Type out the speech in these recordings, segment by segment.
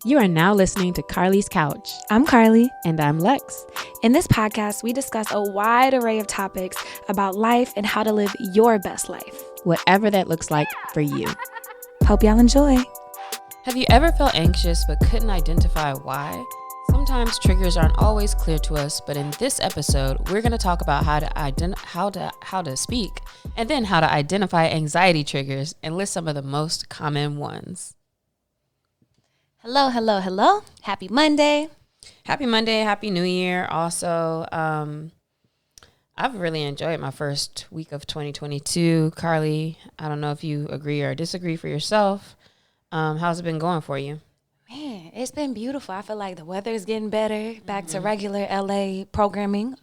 You are now listening to Carly's Couch. I'm Carly. And I'm Lex. In this podcast, we discuss a wide array of topics about life and how to live your best life, whatever that looks like for you. Hope y'all enjoy. Have you ever felt anxious but couldn't identify why? Sometimes triggers aren't always clear to us, but in this episode, we're going to talk about how to speak, and then how to identify anxiety triggers and list some of the most common ones. Hello. Happy Monday. Happy Monday. Happy New Year. Also, I've really enjoyed my first week of 2022. Carly, I don't know if you agree or disagree for yourself. How's it been going for you? Man, it's been beautiful. I feel like the weather is getting better, back to regular LA programming.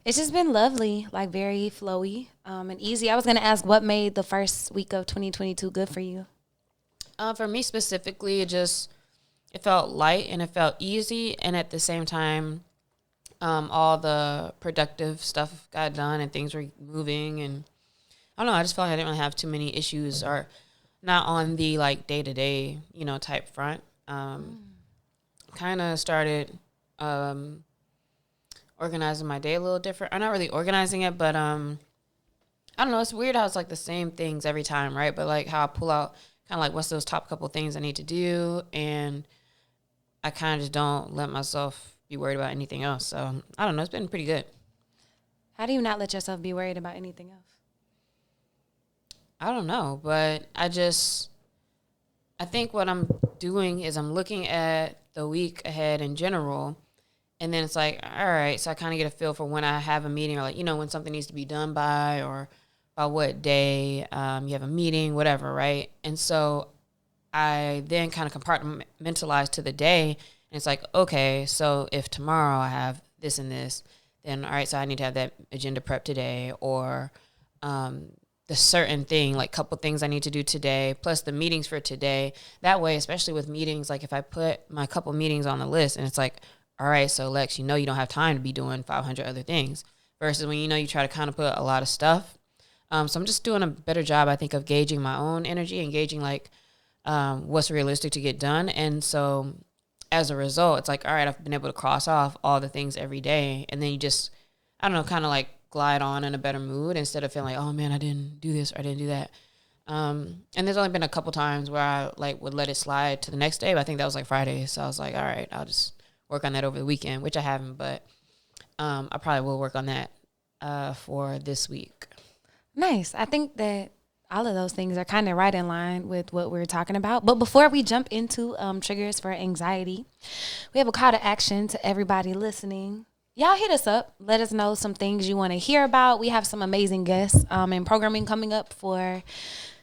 It's just been lovely, like very flowy and easy. I was going to ask, what made the first week of 2022 good for you? For me specifically, it felt light and it felt easy. And at the same time, all the productive stuff got done and things were moving. And I don't know, I just felt like I didn't really have too many issues or not on the like day-to-day, type front. Kind of started organizing my day a little different. I'm not really organizing it, but I don't know. It's weird how it's like the same things every time, right? But like how I pull out kind of like what's those top couple things I need to do, and I kind of just don't let myself be worried about anything else. So I don't know. It's been pretty good. How do you not let yourself be worried about anything else? I don't know, but I think what I'm doing is I'm looking at the week ahead in general, and then it's like, all right, so I kind of get a feel for when I have a meeting or like, when something needs to be done by or by what day you have a meeting, whatever, right? And so I then kind of compartmentalize to the day, and it's like, okay, so if tomorrow I have this and this, then all right, so I need to have that agenda prep today, or the certain thing, like couple things I need to do today, plus the meetings for today. That way, especially with meetings, like if I put my couple meetings on the list and it's like, all right, so Lex, you don't have time to be doing 500 other things, versus when you try to kind of put a lot of stuff. So I'm just doing a better job, I think, of gauging my own energy and gauging like what's realistic to get done. And so as a result, it's like, all right, I've been able to cross off all the things every day. And then you just, I don't know, kind of like glide on in a better mood instead of feeling like, oh man, I didn't do this or I didn't do that. And there's only been a couple times where I like would let it slide to the next day, but I think that was like Friday. So I was like, all right, I'll just work on that over the weekend, which I haven't, but I probably will work on that for this week. Nice. I think that all of those things are kind of right in line with what we're talking about. But before we jump into triggers for anxiety, we have a call to action to everybody listening. Y'all hit us up. Let us know some things you want to hear about. We have some amazing guests and programming coming up for,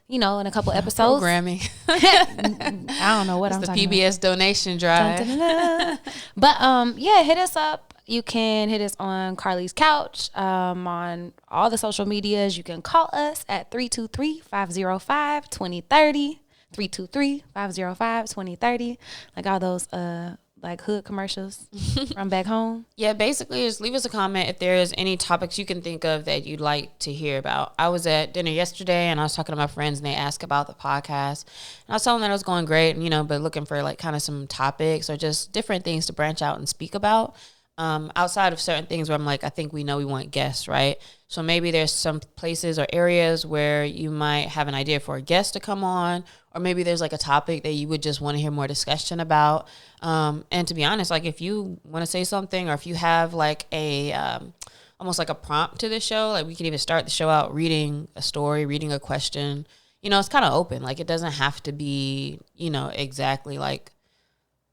in a couple episodes. Programming. I don't know what I'm talking about. It's the PBS donation drive. Dun, dun, dun, dun. But hit us up. You can hit us on Carly's Couch, on all the social medias. You can call us at 323-505-2030, 323-505-2030, like all those like hood commercials from back home. Yeah, basically just leave us a comment if there's any topics you can think of that you'd like to hear about. I was at dinner yesterday and I was talking to my friends and they asked about the podcast. And I was telling them that it was going great, but looking for like kind of some topics or just different things to branch out and speak about. Outside of certain things where I'm like, I think we want guests, right? So maybe there's some places or areas where you might have an idea for a guest to come on, or maybe there's like a topic that you would just want to hear more discussion about. And to be honest, like if you want to say something, or if you have like a, almost like a prompt to the show, like we can even start the show out reading a story, reading a question, it's kind of open. Like it doesn't have to be, exactly like,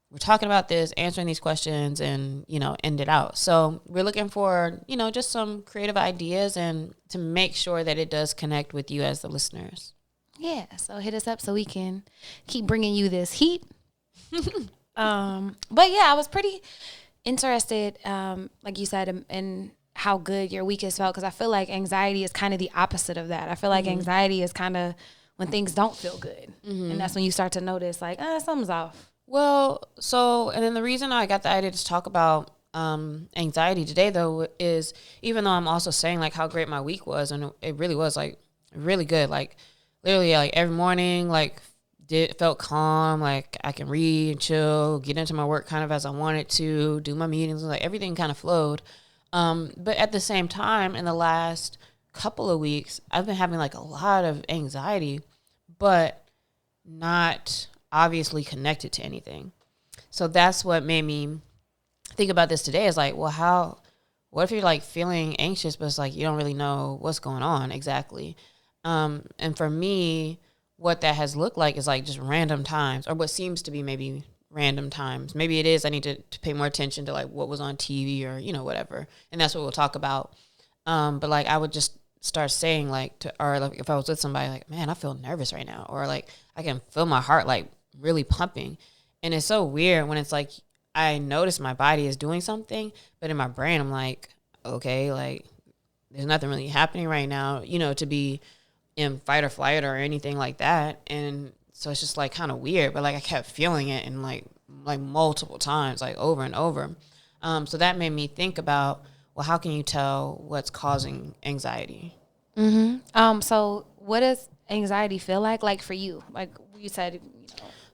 we're talking about this, answering these questions, and, end it out. So we're looking for, just some creative ideas and to make sure that it does connect with you as the listeners. Yeah, so hit us up so we can keep bringing you this heat. But yeah, I was pretty interested, like you said, in how good your week has felt, because I feel like anxiety is kind of the opposite of that. I feel like anxiety is kind of when things don't feel good. And that's when you start to notice like, something's off. Well, and then the reason I got the idea to talk about anxiety today, though, is even though I'm also saying like how great my week was, and it really was like really good, like literally like every morning, like felt calm. Like I can read and chill, get into my work kind of as I wanted to, do my meetings. Like everything kind of flowed. But at the same time, in the last couple of weeks, I've been having like a lot of anxiety, but not obviously connected to anything. So that's what made me think about this today is like, well, what if you're like feeling anxious, but it's like you don't really know what's going on exactly. And for me, what that has looked like is like just random times, or what seems to be maybe random times. Maybe it is I need to pay more attention to like what was on TV or, whatever. And that's what we'll talk about. But like I would just start saying like or like if I was with somebody like, man, I feel nervous right now. Or like I can feel my heart like really pumping. And it's so weird when it's like I notice my body is doing something, but in my brain I'm like, okay, like there's nothing really happening right now, to be in fight or flight or anything like that. And so it's just like kind of weird, but like I kept feeling it and like multiple times, like over and over. So that made me think about, well, how can you tell what's causing anxiety? So what does anxiety feel like? Like for you, like you said,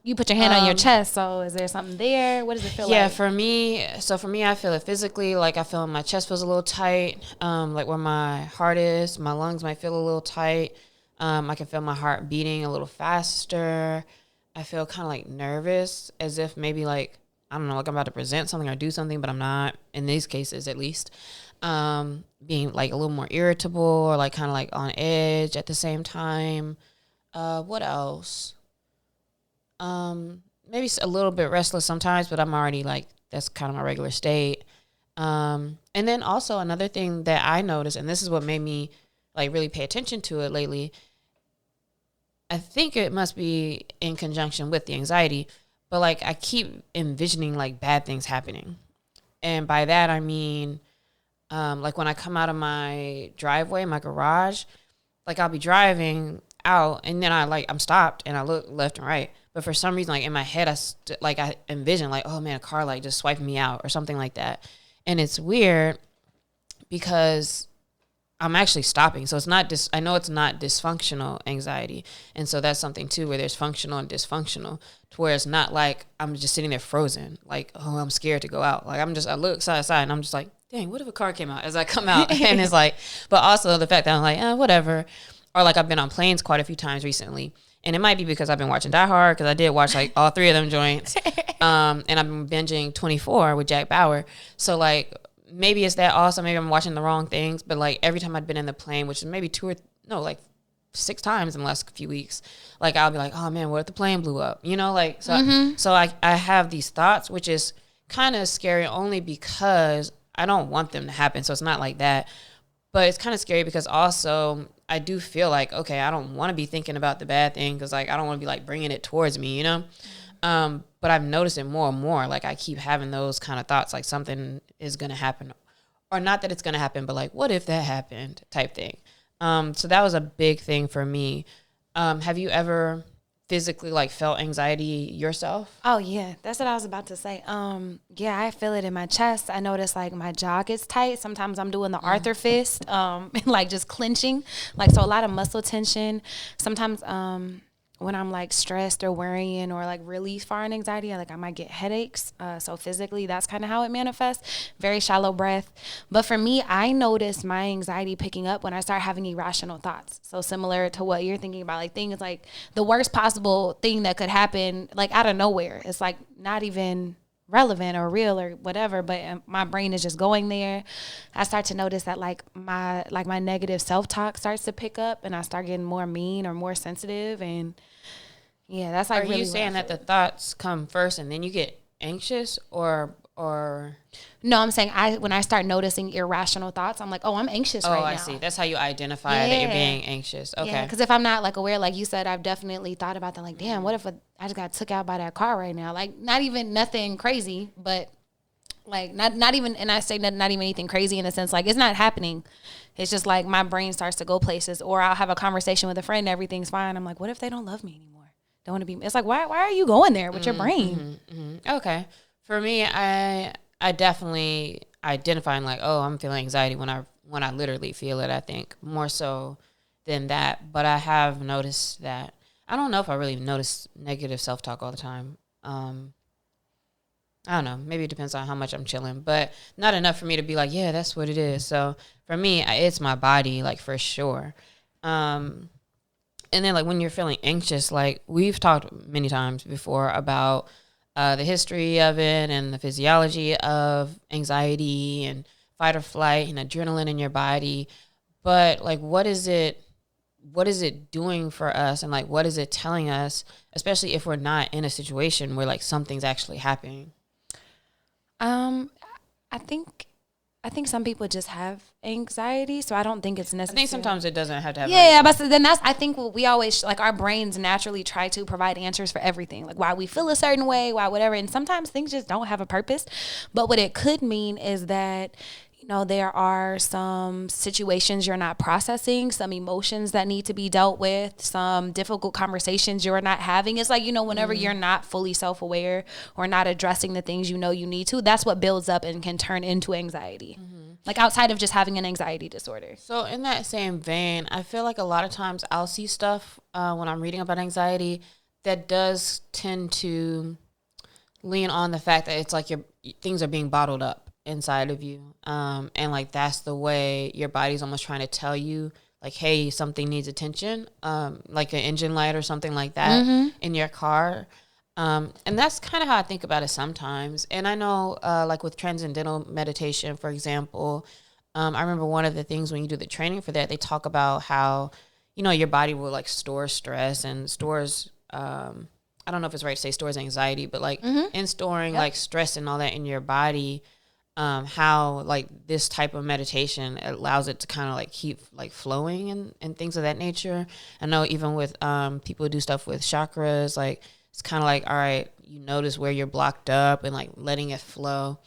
you put your hand on your chest. So is there something there? What does it feel like? Yeah, for me, I feel it physically. Like I feel my chest feels a little tight. Like where my heart is, my lungs might feel a little tight. I can feel my heart beating a little faster. I feel kind of like nervous, as if maybe like, I don't know, like I'm about to present something or do something, but I'm not, in these cases at least. Being like a little more irritable or like kind of like on edge at the same time. What else? Maybe a little bit restless sometimes, but I'm already like, that's kind of my regular state. And then also another thing that I noticed, and this is what made me like really pay attention to it lately, I think it must be in conjunction with the anxiety, but like I keep envisioning like bad things happening. And by that, I mean, like when I come out of my driveway, my garage, like I'll be driving out and then I'm stopped and I look left and right. But for some reason, like in my head, I envision like, oh man, a car like just swiping me out or something like that. And it's weird because I'm actually stopping. So it's not I know it's not dysfunctional anxiety. And so that's something too, where there's functional and dysfunctional, to where it's not like I'm just sitting there frozen. Like, oh, I'm scared to go out. Like I look side to side and I'm just like, dang, what if a car came out as I come out? And it's like, but also the fact that I'm like, whatever. Or like I've been on planes quite a few times recently. And it might be because I've been watching Die Hard, because I did watch like all three of them joints. And I've been binging 24 with Jack Bauer. So like, maybe it's that also. Maybe I'm watching the wrong things, but like every time I've been in the plane, which is maybe 6 times in the last few weeks, like I'll be like, oh man, what if the plane blew up? So I have these thoughts, which is kind of scary only because I don't want them to happen. So it's not like that, but it's kind of scary because also I do feel like, okay, I don't want to be thinking about the bad thing because like I don't want to be like bringing it towards me, But I've noticed it more and more. Like I keep having those kind of thoughts, like something is going to happen, or not that it's going to happen, but like, what if that happened type thing. So that was a big thing for me. Have you ever physically like felt anxiety yourself? Oh yeah, that's what I was about to say. Yeah, I feel it in my chest. I notice like my jaw gets tight. Sometimes I'm doing the Arthur fist, and like just clenching, like, so a lot of muscle tension. Sometimes, when I'm like stressed or worrying or like really far in anxiety, I might get headaches. So physically, that's kind of how it manifests. Very shallow breath. But for me, I notice my anxiety picking up when I start having irrational thoughts. So similar to what you're thinking about, like things like the worst possible thing that could happen, like out of nowhere. It's like not even relevant or real or whatever, but my brain is just going there. I start to notice that like my negative self-talk starts to pick up, and I start getting more mean or more sensitive. And yeah, that's like, are really you saying that the thoughts come first and then you get anxious, or no, I'm saying when I start noticing irrational thoughts, I'm like, oh, I'm anxious right now. Oh, I see. That's how you identify that you're being anxious. Okay. Yeah, because if I'm not like aware, like you said, I've definitely thought about that. Like, damn, what if I just got took out by that car right now? Like, not even nothing crazy, but like not even, and I say not even anything crazy in the sense like it's not happening. It's just like my brain starts to go places, or I'll have a conversation with a friend, everything's fine. I'm like, what if they don't love me anymore? Don't want to be. It's like, why are you going there with your brain? Okay. For me, I definitely identifying like, oh, I'm feeling anxiety when I literally feel it. I think more so than that, but I have noticed that I don't know if I really notice negative self-talk all the time. I don't know. Maybe it depends on how much I'm chilling, but not enough for me to be like, yeah, that's what it is. So for me, it's my body, like, for sure. And then, like, when you're feeling anxious, like, we've talked many times before about the history of it and the physiology of anxiety and fight or flight and adrenaline in your body. But, like, what is it doing for us, and, like, what is it telling us, especially if we're not in a situation where, like, something's actually happening? I think some people just have anxiety, so I don't think it's necessary. I think sometimes it doesn't have to have. Yeah, but then I think what we always, like, our brains naturally try to provide answers for everything, like why we feel a certain way, why whatever, and sometimes things just don't have a purpose. But what it could mean is that, you know, there are some situations you're not processing, some emotions that need to be dealt with, some difficult conversations you're not having. It's like, you know, whenever you're not fully self-aware or not addressing the things you know you need to, that's what builds up and can turn into anxiety. Like, outside of just having an anxiety disorder. So in that same vein, I feel like a lot of times I'll see stuff when I'm reading about anxiety that does tend to lean on the fact that it's like your things are being bottled up inside of you. And, like, that's the way your body's almost trying to tell you, like, hey, something needs attention, like an engine light or something like that in your car. And that's kind of how I think about it sometimes. And I know, like, with transcendental meditation, for example, I remember one of the things when you do the training for that, they talk about how, you know, your body will, like, store stress and stores, I don't know if it's right to say stores anxiety, but, like, in storing like stress and all that in your body, how, like, this type of meditation allows it to kind of, like, keep, like, flowing and things of that nature. I know even with people who do stuff with chakras, like, it's kind of like, all right, you notice where you're blocked up and, like, letting it flow.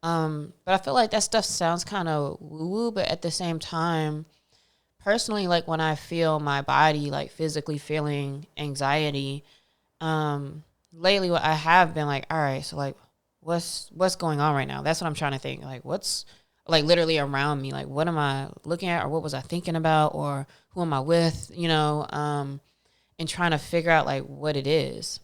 But I feel like that stuff sounds kind of woo-woo, but at the same time, personally, like, when I feel my body, like, physically feeling anxiety, lately what I have been like, all right, so, like, what's going on right now? That's what I'm trying to think. Like, what's, like, literally around me? Like, what am I looking at, or what was I thinking about, or who am I with, you know, and trying to figure out, like, what it is.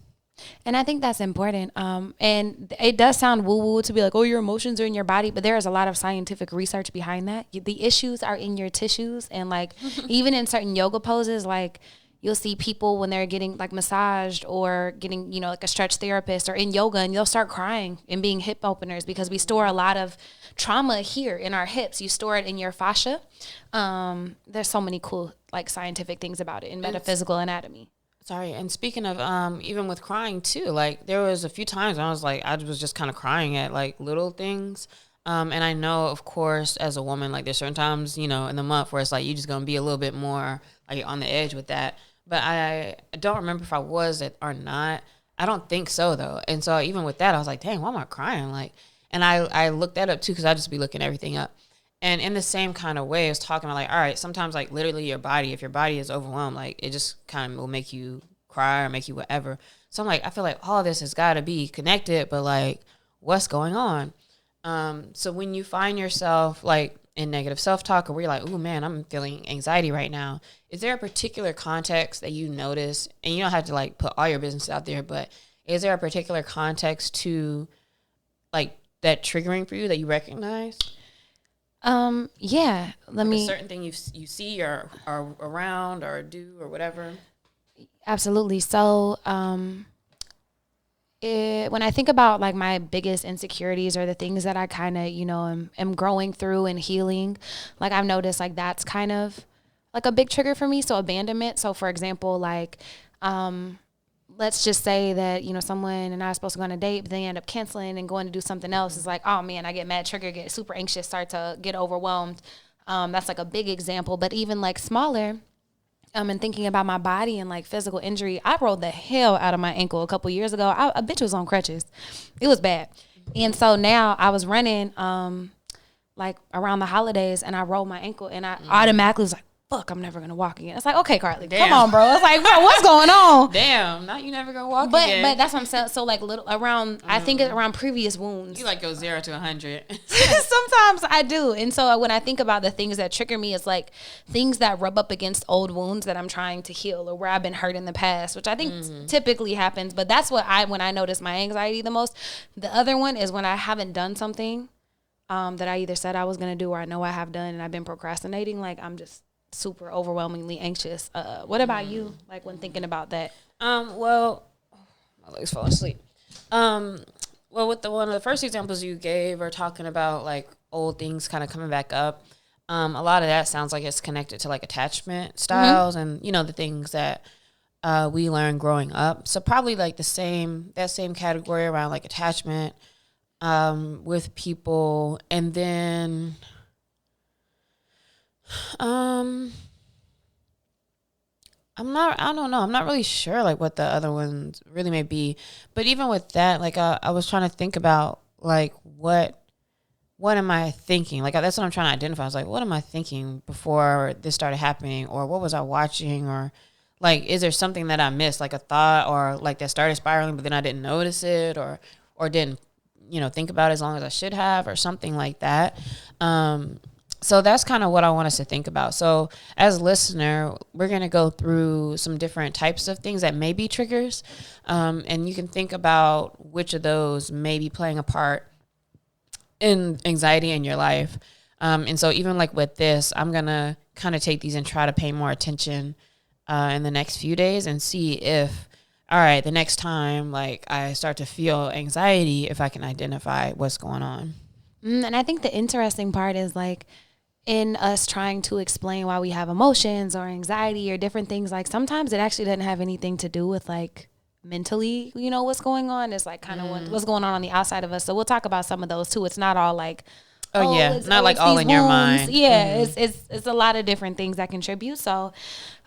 And I think that's important. And it does sound woo-woo to be like, oh, your emotions are in your body, but there is a lot of scientific research behind that. The issues are in your tissues. And, like, even in certain yoga poses, like, you'll see people when they're getting, like, massaged or getting, you know, like a stretch therapist or in yoga, and you'll start crying and being hip openers because we store a lot of trauma here in our hips. You store it in your fascia. There's so many cool, like, scientific things about it in metaphysical anatomy. Sorry, and speaking of even with crying too, like, there was a few times I was like, I was just kind of crying at, like, little things. And I know, of course, as a woman, like, there's certain times, you know, in the month where it's like you're just gonna be a little bit more, like, on the edge with that. But I don't remember if I was it or not. I don't think so, though. And so even with that, I was like, dang, why am I crying? Like, and I looked that up too, because I just be looking everything up. And in the same kind of way, I was talking about, like, all right, sometimes, like, literally your body, if your body is overwhelmed, like, it just kind of will make you cry or make you whatever. So I'm like, I feel like all this has got to be connected, but, like, what's going on? So when you find yourself, like, in negative self-talk, or where you're like, oh man, I'm feeling anxiety right now, is there a particular context that you notice, and you don't have to, like, put all your business out there, but is there a particular context to, like, that triggering for you that you recognize? Yeah, like a certain thing you see or around or do or whatever. Absolutely. So, when I think about, like, my biggest insecurities or the things that I kind of, you know, am growing through and healing, like, I've noticed, like, that's kind of like a big trigger for me. So abandonment. So, for example, like, let's just say that, you know, someone and I are supposed to go on a date, but they end up canceling and going to do something else. It's like, oh man, I get mad, trigger, get super anxious, start to get overwhelmed. That's, like, a big example. But even, like, smaller, and thinking about my body and, like, physical injury, I rolled the hell out of my ankle a couple years ago. A bitch was on crutches. It was bad. And so now I was running, like, around the holidays, and I rolled my ankle, and I automatically was like, fuck, I'm never gonna walk again. It's like, okay, Carly, come on, bro. It's like, bro, what's going on? Damn, now you never gonna walk again. But that's what I'm saying. So like little around, I think it's around previous wounds. You like go 0 to 100. Sometimes I do. And so when I think about the things that trigger me, it's like things that rub up against old wounds that I'm trying to heal or where I've been hurt in the past, which I think typically happens. But that's when I notice my anxiety the most. The other one is when I haven't done something that I either said I was going to do or I know I have done and I've been procrastinating. Like I'm just super overwhelmingly anxious. What about you? Like when thinking about that? Well, my legs fall asleep. Well, with one of the first examples you gave are talking about like old things kind of coming back up. A lot of that sounds like it's connected to like attachment styles and, you know, the things that we learned growing up. So probably like that same category around like attachment with people. And then I don't know. I'm not really sure like what the other ones really may be. But even with that, like I was trying to think about like what am I thinking? Like that's what I'm trying to identify. I was like, what am I thinking before this started happening? Or what was I watching? Or like, is there something that I missed, like a thought or like that started spiraling, but then I didn't notice it or didn't, you know, think about it as long as I should have or something like that. So that's kind of what I want us to think about. So as a listener, we're going to go through some different types of things that may be triggers. And you can think about which of those may be playing a part in anxiety in your life. And so even like with this, I'm going to kind of take these and try to pay more attention in the next few days and see if, all right, the next time like I start to feel anxiety, if I can identify what's going on. And I think the interesting part is like, in us trying to explain why we have emotions or anxiety or different things, like sometimes it actually doesn't have anything to do with like mentally, you know, what's going on. It's like kind of what's going on the outside of us. So we'll talk about some of those too. It's not all like, not like all in your mind. Yeah, it's a lot of different things that contribute. So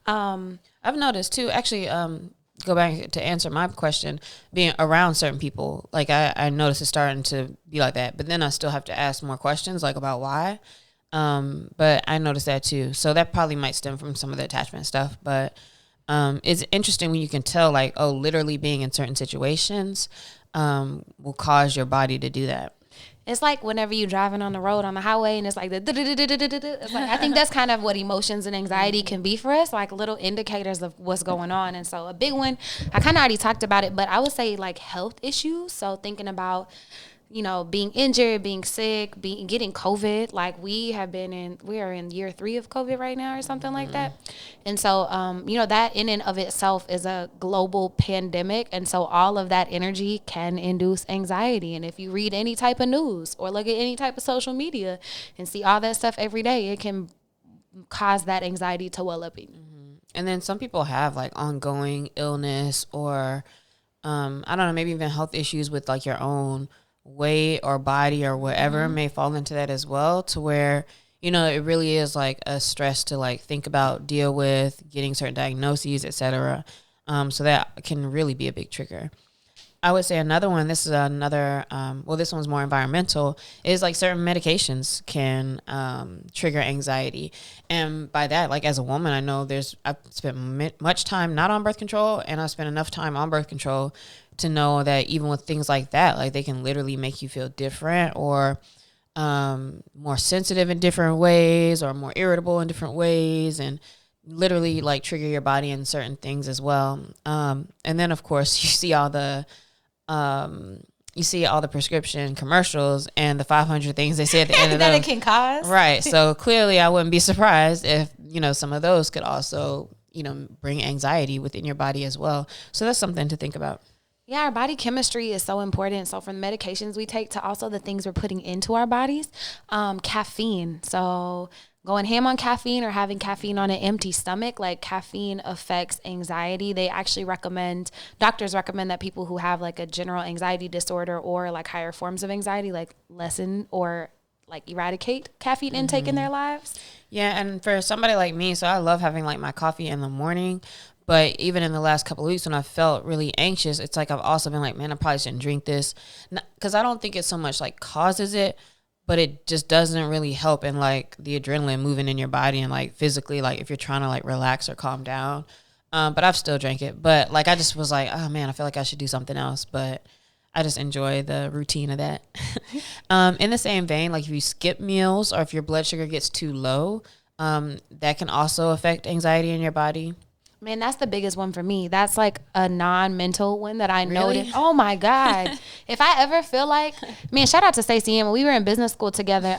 I've noticed too, actually, go back to answer my question, being around certain people, like I noticed it's starting to be like that, but then I still have to ask more questions like about why. But I noticed that too. So that probably might stem from some of the attachment stuff, but it's interesting when you can tell like, oh, literally being in certain situations will cause your body to do that. It's like whenever you're driving on the road on the highway and it's like it's like I think that's kind of what emotions and anxiety can be for us, like little indicators of what's going on. And so a big one, I kind of already talked about it, but I would say like health issues. So thinking about, you know, being injured, being sick, getting COVID. Like we are in year 3 of COVID right now or something like that. And so, you know, that in and of itself is a global pandemic. And so all of that energy can induce anxiety. And if you read any type of news or look at any type of social media and see all that stuff every day, it can cause that anxiety to well up in you. And then some people have like ongoing illness or, I don't know, maybe even health issues with like your own weight or body or whatever may fall into that as well, to where, you know, it really is like a stress to like think about, deal with, getting certain diagnoses, etc. So that can really be a big trigger. I would say another one, this one's more environmental, is like certain medications can trigger anxiety. And by that, like as a woman, I know I've spent much time not on birth control, and I spent enough time on birth control to know that even with things like that, like they can literally make you feel different or more sensitive in different ways or more irritable in different ways, and literally like trigger your body in certain things as well. And then of course you see all the prescription commercials and the 500 things they say at the end of that them. It can cause. Right. So clearly I wouldn't be surprised if, you know, some of those could also, you know, bring anxiety within your body as well. So that's something to think about. Yeah, our body chemistry is so important. So from the medications we take to also the things we're putting into our bodies, caffeine. So going ham on caffeine or having caffeine on an empty stomach, like caffeine affects anxiety. They actually doctors recommend that people who have like a general anxiety disorder or like higher forms of anxiety, like lessen or like eradicate caffeine intake in their lives. Yeah, and for somebody like me, so I love having like my coffee in the morning. But even in the last couple of weeks when I felt really anxious, it's like I've also been like, man, I probably shouldn't drink this. Because I don't think it so much like causes it, but it just doesn't really help in like the adrenaline moving in your body and like physically, like if you're trying to like relax or calm down. But I've still drank it. But like I just was like, oh man, I feel like I should do something else. But I just enjoy the routine of that. In the same vein, like if you skip meals or if your blood sugar gets too low, that can also affect anxiety in your body. Man, that's the biggest one for me. That's like a non-mental one that I Really? noticed. Oh my God. If I ever feel like, man, shout out to Stacey Ann. When we were in business school together,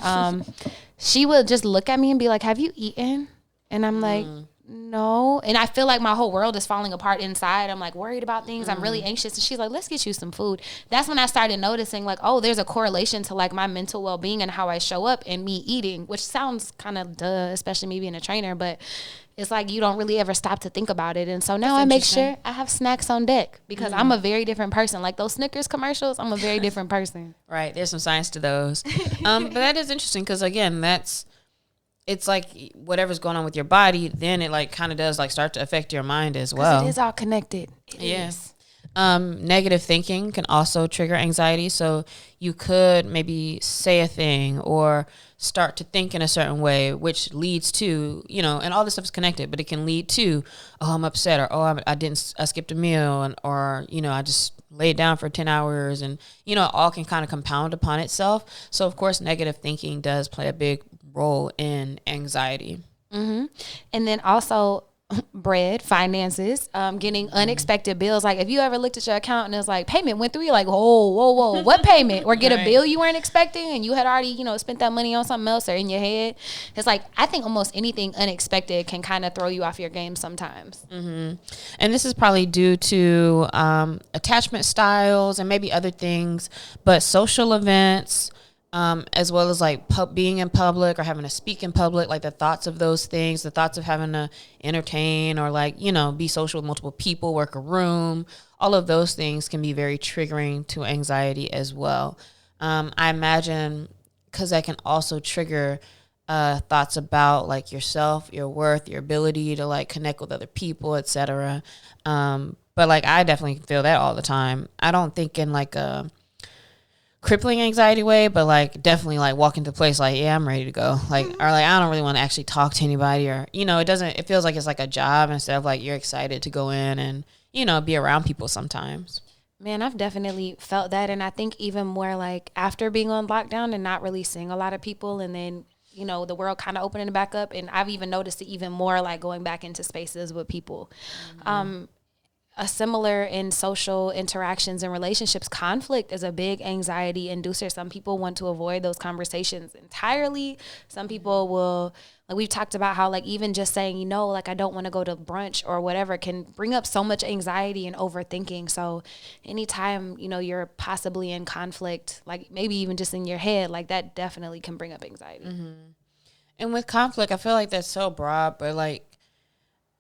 she would just look at me and be like, have you eaten? And I'm like, no. And I feel like my whole world is falling apart inside. I'm like worried about things. I'm really anxious. And she's like, let's get you some food. That's when I started noticing like, oh, there's a correlation to like my mental well-being and how I show up and me eating, which sounds kind of duh, especially me being a trainer, but it's like you don't really ever stop to think about it. And so now I make sure I have snacks on deck because I'm a very different person. Like those Snickers commercials, I'm a very different person. Right. There's some science to those. But that is interesting because, again, it's like whatever's going on with your body, then it like kind of does like start to affect your mind as well. It is all connected. It is. Negative thinking can also trigger anxiety. So you could maybe say a thing or start to think in a certain way, which leads to, and all this stuff is connected, but it can lead to, oh, I'm upset, or, oh, I skipped a meal, and, or, I just laid down for 10 hours, and, it all can kind of compound upon itself. So of course, negative thinking does play a big role in anxiety. Mm-hmm. And then also bread, finances, getting unexpected bills. Like if you ever looked at your account and it's like payment went through, you're like, whoa, what payment? Or get a bill you weren't expecting and you had already, spent that money on something else or in your head. It's like, I think almost anything unexpected can kind of throw you off your game sometimes. Mm-hmm. And this is probably due to attachment styles and maybe other things, but social events, as well as like being in public or having to speak in public, like the thoughts of those things, the thoughts of having to entertain or like, be social with multiple people, work a room, all of those things can be very triggering to anxiety as well. I imagine because that can also trigger thoughts about like yourself, your worth, your ability to like connect with other people, etc. But like like definitely feel that all the time. I don't think in like a crippling anxiety way, but like definitely like walk into place like, yeah, I'm ready to go. Like, or like, I don't really want to actually talk to anybody, or, it feels like it's like a job instead of like you're excited to go in and, be around people sometimes. Man, I've definitely felt that. And I think even more like after being on lockdown and not really seeing a lot of people, and then, the world kind of opening back up. And I've even noticed it even more like going back into spaces with people. Mm-hmm. A similar in social interactions and relationships, conflict is a big anxiety inducer. Some people want to avoid those conversations entirely. Some people will, like we've talked about how like even just saying, like I don't want to go to brunch or whatever can bring up so much anxiety and overthinking. So anytime, you're possibly in conflict, like maybe even just in your head, like that definitely can bring up anxiety. Mm-hmm. And with conflict, I feel like that's so broad, but like,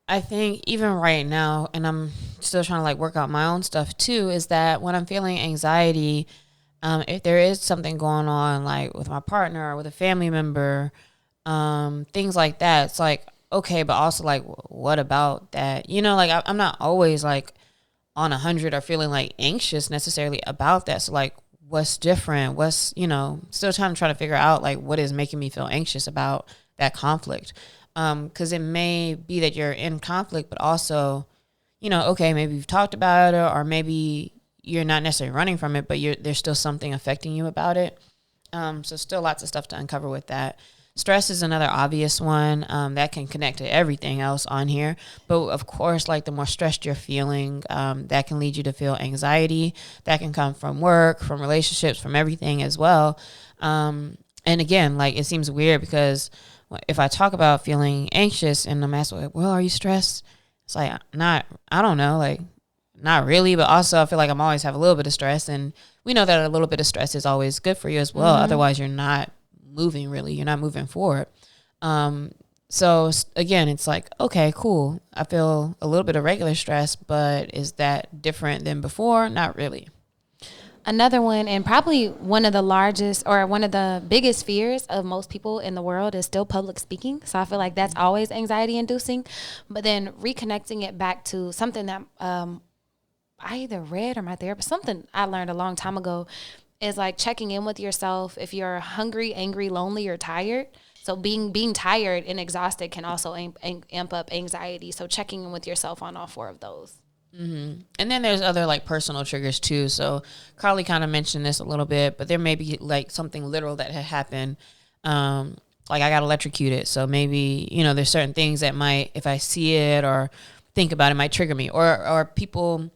I think even right now, and I'm still trying to like work out my own stuff too, is that when I'm feeling anxiety, if there is something going on like with my partner or with a family member, things like that, it's like, okay, but also like, what about that? Like I'm not always like on 100 or feeling like anxious necessarily about that. So like, what's different? What's, still trying to figure out like what is making me feel anxious about that conflict. Because it may be that you're in conflict, but also, okay, maybe you've talked about it, or maybe you're not necessarily running from it, but there's still something affecting you about it. So still lots of stuff to uncover with that. Stress is another obvious one that can connect to everything else on here. But of course, like the more stressed you're feeling, that can lead you to feel anxiety. That can come from work, from relationships, from everything as well. And again, like it seems weird because if I talk about feeling anxious and I'm asked, well, are you stressed? It's like, I don't know, like not really, but also I feel like I'm always have a little bit of stress, and we know that a little bit of stress is always good for you as well. Mm-hmm. Otherwise you're not moving really, you're not moving forward. So again, it's like, okay, cool. I feel a little bit of regular stress, but is that different than before? Not really. Another one, and probably one of the largest or one of the biggest fears of most people in the world, is still public speaking. So I feel like that's always anxiety inducing. But then reconnecting it back to something that I either read or my therapist, something I learned a long time ago, is like checking in with yourself if you're hungry, angry, lonely, or tired. So being tired and exhausted can also amp up anxiety. So checking in with yourself on all four of those. Mm-hmm. And then there's other like personal triggers too. So Carly kind of mentioned this a little bit, but there may be like something literal that had happened. Like I got electrocuted. So maybe, there's certain things that might, if I see it or think about it, might trigger me. Or people,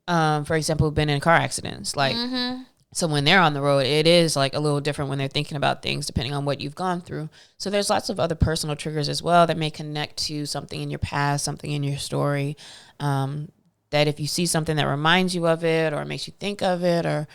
for example, who've been in car accidents. Like, so when they're on the road, it is like a little different when they're thinking about things depending on what you've gone through. So there's lots of other personal triggers as well that may connect to something in your past, something in your story. That if you see something that reminds you of it or makes you think of it or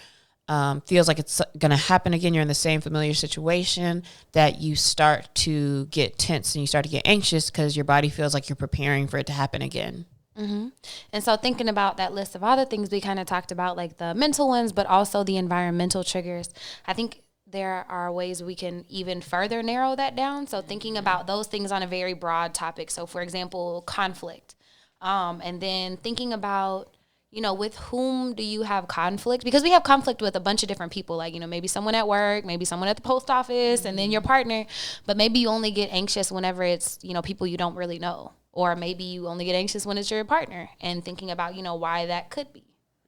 feels like it's going to happen again, you're in the same familiar situation, that you start to get tense and you start to get anxious because your body feels like you're preparing for it to happen again. Mm-hmm. And so thinking about that list of other things we kind of talked about, like the mental ones, but also the environmental triggers, I think there are ways we can even further narrow that down. So thinking about those things on a very broad topic. So for example, conflict. And then thinking about, with whom do you have conflict? Because we have conflict with a bunch of different people, like, maybe someone at work, maybe someone at the post office, and then your partner. But maybe you only get anxious whenever it's, people you don't really know. Or maybe you only get anxious when it's your partner, and thinking about, why that could be.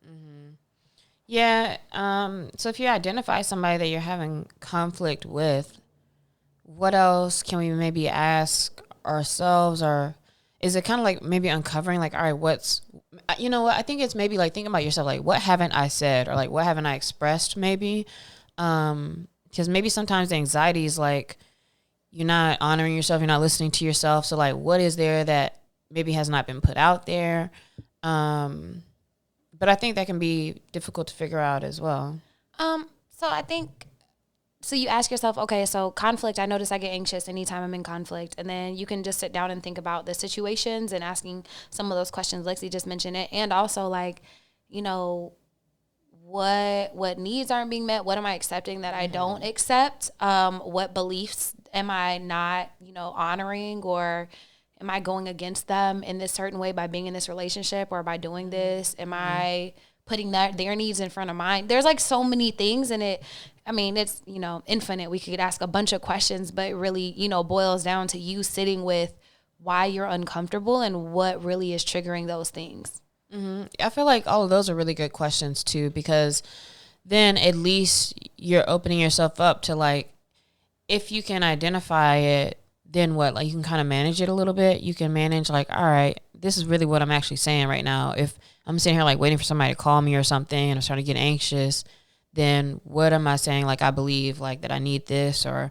Mm-hmm. Yeah. So if you identify somebody that you're having conflict with, what else can we maybe ask ourselves? Or is it kind of like maybe uncovering like, all right, what, I think it's maybe like thinking about yourself, like what haven't I said or like what haven't I expressed maybe? Because maybe sometimes the anxiety is like, you're not honoring yourself. You're not listening to yourself. So like, what is there that maybe has not been put out there? But I think that can be difficult to figure out as well. So I think, so you ask yourself, okay, so conflict, I notice I get anxious anytime I'm in conflict. And then you can just sit down and think about the situations and asking some of those questions. Lexi just mentioned it. And also like, what needs aren't being met? What am I accepting that I don't accept? What beliefs am I not, honoring, or am I going against them in this certain way by being in this relationship or by doing this? Am I putting their needs in front of mine? There's like so many things in it. I mean, it's, infinite. We could ask a bunch of questions, but it really, boils down to you sitting with why you're uncomfortable and what really is triggering those things. Mm-hmm. I feel like all of those are really good questions too, because then at least you're opening yourself up to like, if you can identify it, then what? Like you can kind of manage it a little bit. You can manage like, all right, this is really what I'm actually saying right now. If I'm sitting here like waiting for somebody to call me or something and I'm starting to get anxious, then what am I saying? Like, I believe like that I need this, or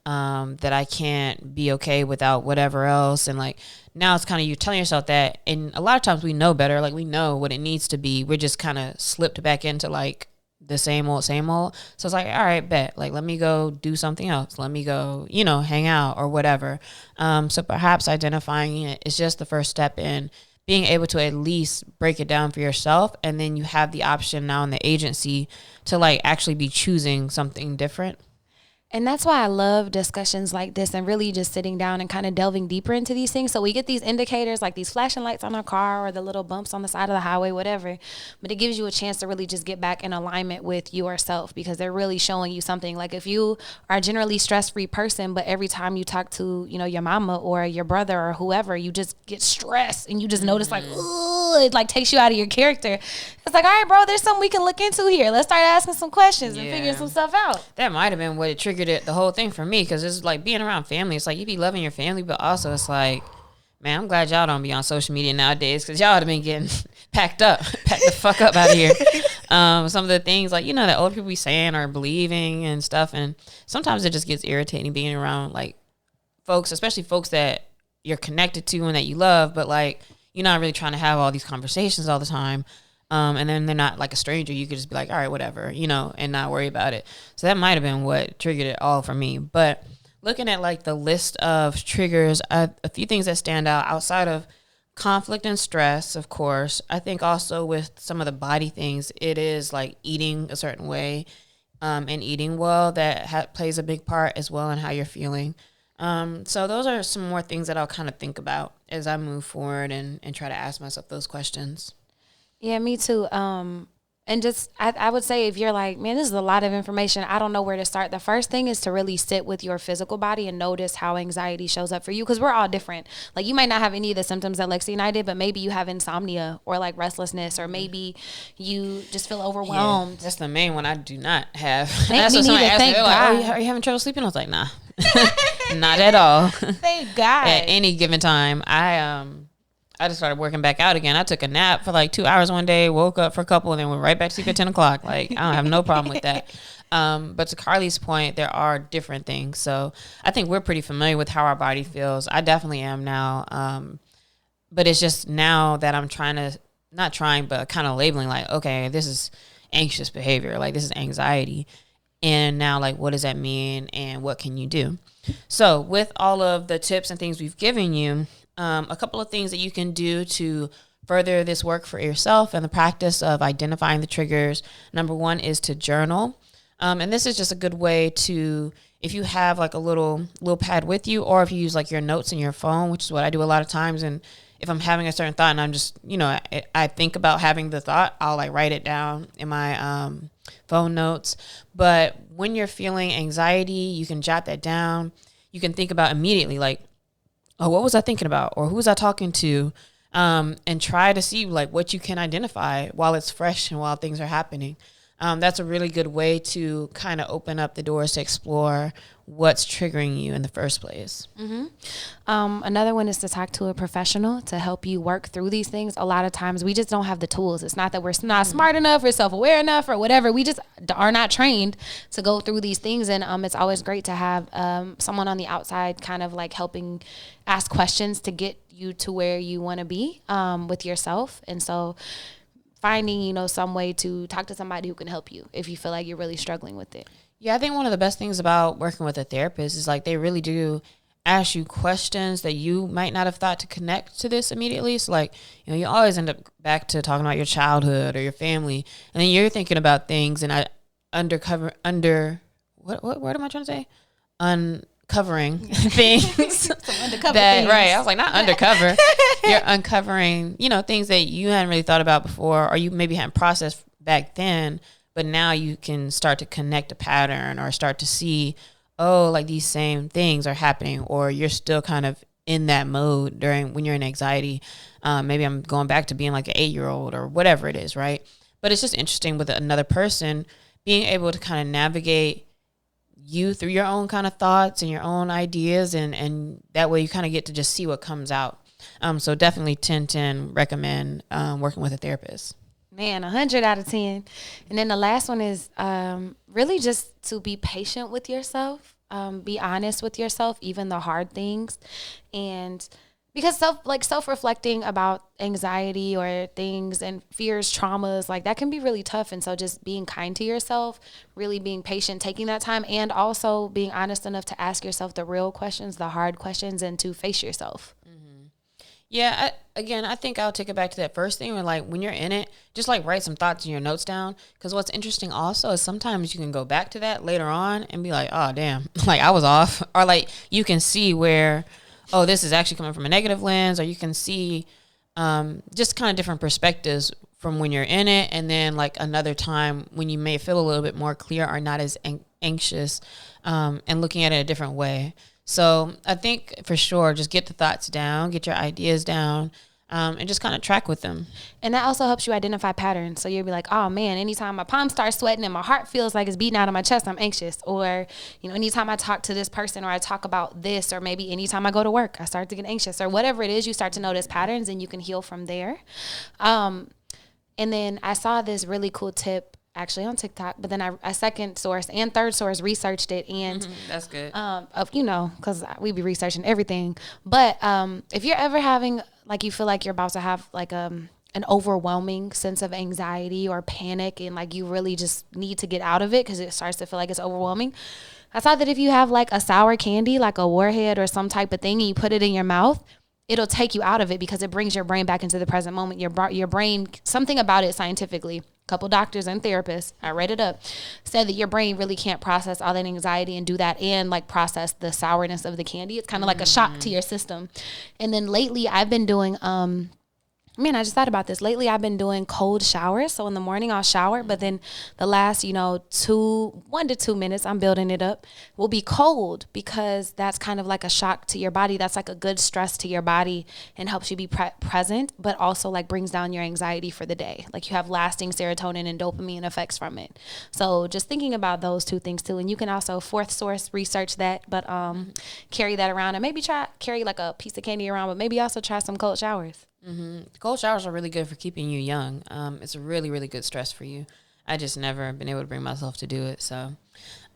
that I can't be okay without whatever else. And like, now it's kind of you telling yourself that. And a lot of times we know better. Like we know what it needs to be. We're just kind of slipped back into like the same old. So it's like, all right, bet. Like, let me go do something else. Let me go, hang out or whatever. So perhaps identifying it is just the first step in being able to at least break it down for yourself. And then you have the option now in the agency to like actually be choosing something different. And that's why I love discussions like this and really just sitting down and kind of delving deeper into these things. So we get these indicators like these flashing lights on our car or the little bumps on the side of the highway, whatever. But it gives you a chance to really just get back in alignment with yourself, because they're really showing you something. Like if you are a generally stress-free person, but every time you talk to, your mama or your brother or whoever, you just get stressed and you just notice like, ooh, it like takes you out of your character. It's like, all right, bro, there's something we can look into here. Let's start asking some questions and figuring some stuff out. That might have been what it triggered the whole thing for me, because it's like being around family. It's like you be loving your family, but also it's like, man, I'm glad y'all don't be on social media nowadays, because y'all would have been getting packed the fuck up out of here. Some of the things like, that old people be saying or believing and stuff. And sometimes it just gets irritating being around like folks, especially folks that you're connected to and that you love, but like you're not really trying to have all these conversations all the time. And then they're not like a stranger. You could just be like, all right, whatever, and not worry about it. So that might have been what triggered it all for me. But looking at like the list of triggers, a few things that stand out outside of conflict and stress, of course. I think also with some of the body things, it is like eating a certain way and eating well that plays a big part as well in how you're feeling. So those are some more things that I'll kind of think about as I move forward and try to ask myself those questions. Yeah, me too. And just, I would say if you're like, man, this is a lot of information, I don't know where to start. The first thing is to really sit with your physical body and notice how anxiety shows up for you. Because we're all different. Like you might not have any of the symptoms that Lexi and I did, but maybe you have insomnia or like restlessness, or maybe you just feel overwhelmed. Yeah, that's the main one I do not have. That's what somebody asked me. They're God. like, are you having trouble sleeping? I was like, nah, not at all. Thank God. At any given time, I just started working back out again. I took a nap for like 2 hours one day, woke up for a couple, and then went right back to sleep at 10 o'clock. Like, I don't have no problem with that. But to Carly's point, there are different things. So I think we're pretty familiar with how our body feels. I definitely am now. But it's just now that I'm not trying, but kind of labeling like, okay, this is anxious behavior. Like, this is anxiety. And now, like, what does that mean? And what can you do? So with all of the tips and things we've given you, a couple of things that you can do to further this work for yourself and the practice of identifying the triggers. Number one is to journal. And this is just a good way to, if you have like a little pad with you, or if you use like your notes in your phone, which is what I do a lot of times. And if I'm having a certain thought and I'm just, I think about having the thought, I'll like write it down in my phone notes. But when you're feeling anxiety, you can jot that down. You can think about immediately, like, oh, what was I thinking about? Or who was I talking to? And try to see like what you can identify while it's fresh and while things are happening. That's a really good way to kind of open up the doors to explore what's triggering you in the first place. Mm-hmm. Another one is to talk to a professional to help you work through these things. A lot of times we just don't have the tools. It's not that we're not smart enough or self-aware enough or whatever. We just are not trained to go through these things. And it's always great to have someone on the outside kind of like helping ask questions to get you to where you want to be with yourself. And so finding, some way to talk to somebody who can help you if you feel like you're really struggling with it. Yeah, I think one of the best things about working with a therapist is like they really do ask you questions that you might not have thought to connect to this immediately. So like, you always end up back to talking about your childhood or your family, and then you're thinking about things and what word am I trying to say? Uncovering things that, right. I was like, not undercover. You're uncovering, things that you hadn't really thought about before, or you maybe hadn't processed back then, but now you can start to connect a pattern or start to see, oh, like these same things are happening, or you're still kind of in that mode when you're in anxiety. Maybe I'm going back to being like an 8-year-old or whatever it is, right? But it's just interesting with another person being able to kind of navigate you through your own kind of thoughts and your own ideas, and that way you kind of get to just see what comes out. So definitely 10/10 recommend working with a therapist. Man, 100 out of 10. And then the last one is really just to be patient with yourself, be honest with yourself, even the hard things. And because self-reflecting about anxiety or things and fears, traumas, like that can be really tough. And so just being kind to yourself, really being patient, taking that time, and also being honest enough to ask yourself the real questions, the hard questions, and to face yourself. Yeah, I think I'll take it back to that first thing where, like, when you're in it, just, like, write some thoughts in your notes down. Because what's interesting also is sometimes you can go back to that later on and be like, oh, damn, like, I was off. Or, like, you can see where, oh, this is actually coming from a negative lens. Or you can see just kind of different perspectives from when you're in it. And then, like, another time when you may feel a little bit more clear or not as anxious and looking at it a different way. So I think for sure, just get the thoughts down, get your ideas down, and just kind of track with them. And that also helps you identify patterns. So you'll be like, oh man, anytime my palms start sweating and my heart feels like it's beating out of my chest, I'm anxious. Or, anytime I talk to this person or I talk about this, or maybe anytime I go to work, I start to get anxious, or whatever it is, you start to notice patterns and you can heal from there. And then I saw this really cool tip actually on TikTok, but then a second source and third source researched it, and that's good. Because we be researching everything. But if you're ever having, like, you feel like you're about to have like an overwhelming sense of anxiety or panic, and like you really just need to get out of it because it starts to feel like it's overwhelming, I saw that if you have like a sour candy, like a Warhead or some type of thing, and you put it in your mouth, it'll take you out of it because it brings your brain back into the present moment. Your brain, something about it scientifically, a couple doctors and therapists, I read it up, said that your brain really can't process all that anxiety and do that and like process the sourness of the candy. It's kind of like a shock to your system. And then lately I've been doing Man, I just thought about this. Lately, I've been doing cold showers. So in the morning, I'll shower, but then the last, 1 to 2 minutes, I'm building it up, will be cold because that's kind of like a shock to your body. That's like a good stress to your body and helps you be present, but also like brings down your anxiety for the day. Like you have lasting serotonin and dopamine effects from it. So just thinking about those two things too. And you can also fourth source research that, but carry that around and maybe carry like a piece of candy around, but maybe also try some cold showers. Cold showers are really good for keeping you young. It's a really, really good stress for you. I just never been able to bring myself to do it. So,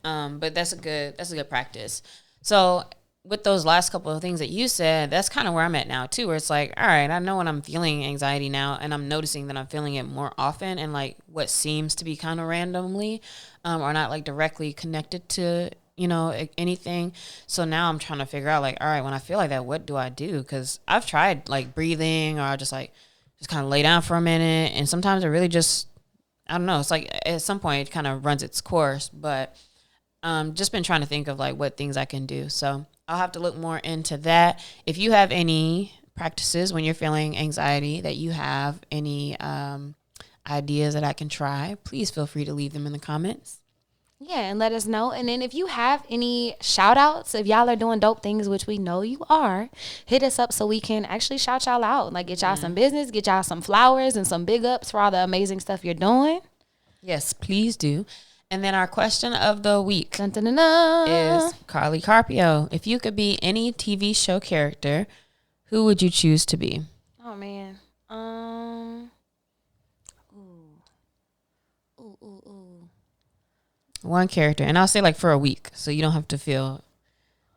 but that's a good practice. So with those last couple of things that you said, that's kind of where I'm at now too, where it's like, all right, I know when I'm feeling anxiety now and I'm noticing that I'm feeling it more often and like what seems to be kind of randomly, or not like directly connected to anything. So now I'm trying to figure out like, all right, when I feel like that, what do I do? Because I've tried like breathing, or I just kind of lay down for a minute, and sometimes it really just, I don't know, it's like at some point it kind of runs its course. But just been trying to think of like what things I can do. So I'll have to look more into that. If you have any practices when you're feeling anxiety, that you have any ideas that I can try, please feel free to leave them in the comments. Yeah, and let us know. And then if you have any shout outs, if y'all are doing dope things, which we know you are, hit us up so we can actually shout y'all out. Like get y'all some business, get y'all some flowers and some big ups for all the amazing stuff you're doing. Yes, please do. And then our question of the week Dun, dun, dun, dun. is, Carly Carpio, if you could be any TV show character, who would you choose to be? Oh man. One character, and I'll say like for a week, so you don't have to feel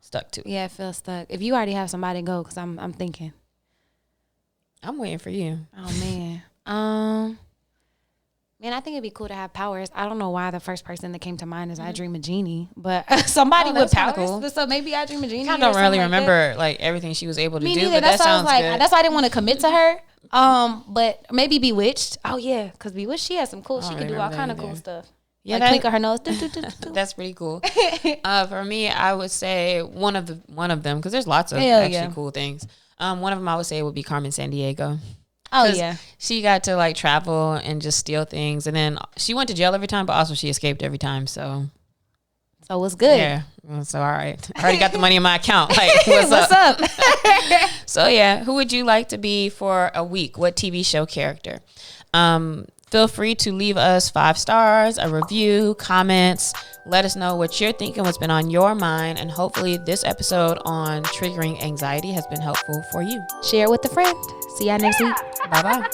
stuck to it. Yeah, I feel stuck. If you already have somebody, go, because I'm thinking. I'm waiting for you. Oh man. Man, I think it'd be cool to have powers. I don't know why the first person that came to mind is I Dream a Genie, but somebody with powers. Cool. So maybe I Dream a Genie. I don't really remember like everything she was able to do, neither. but that sounds like, good. That's why I didn't want to commit to her. But maybe Bewitched. Oh yeah, because Bewitched, she has some cool. She can do all kind of cool stuff. Yeah, like twinkle her nose. That's pretty cool. For me, I would say one of them, because there's lots of cool things. One of them I would say would be Carmen Sandiego. Oh yeah, she got to like travel and just steal things, and then she went to jail every time, but also she escaped every time. So what's good? Yeah. So all right, I already got the money in my account. Like what's up? So yeah, who would you like to be for a week? What TV show character? Feel free to leave us 5 stars, a review, comments. Let us know what you're thinking, what's been on your mind, and hopefully this episode on triggering anxiety has been helpful for you. Share with a friend. See y'all next week. Bye-bye.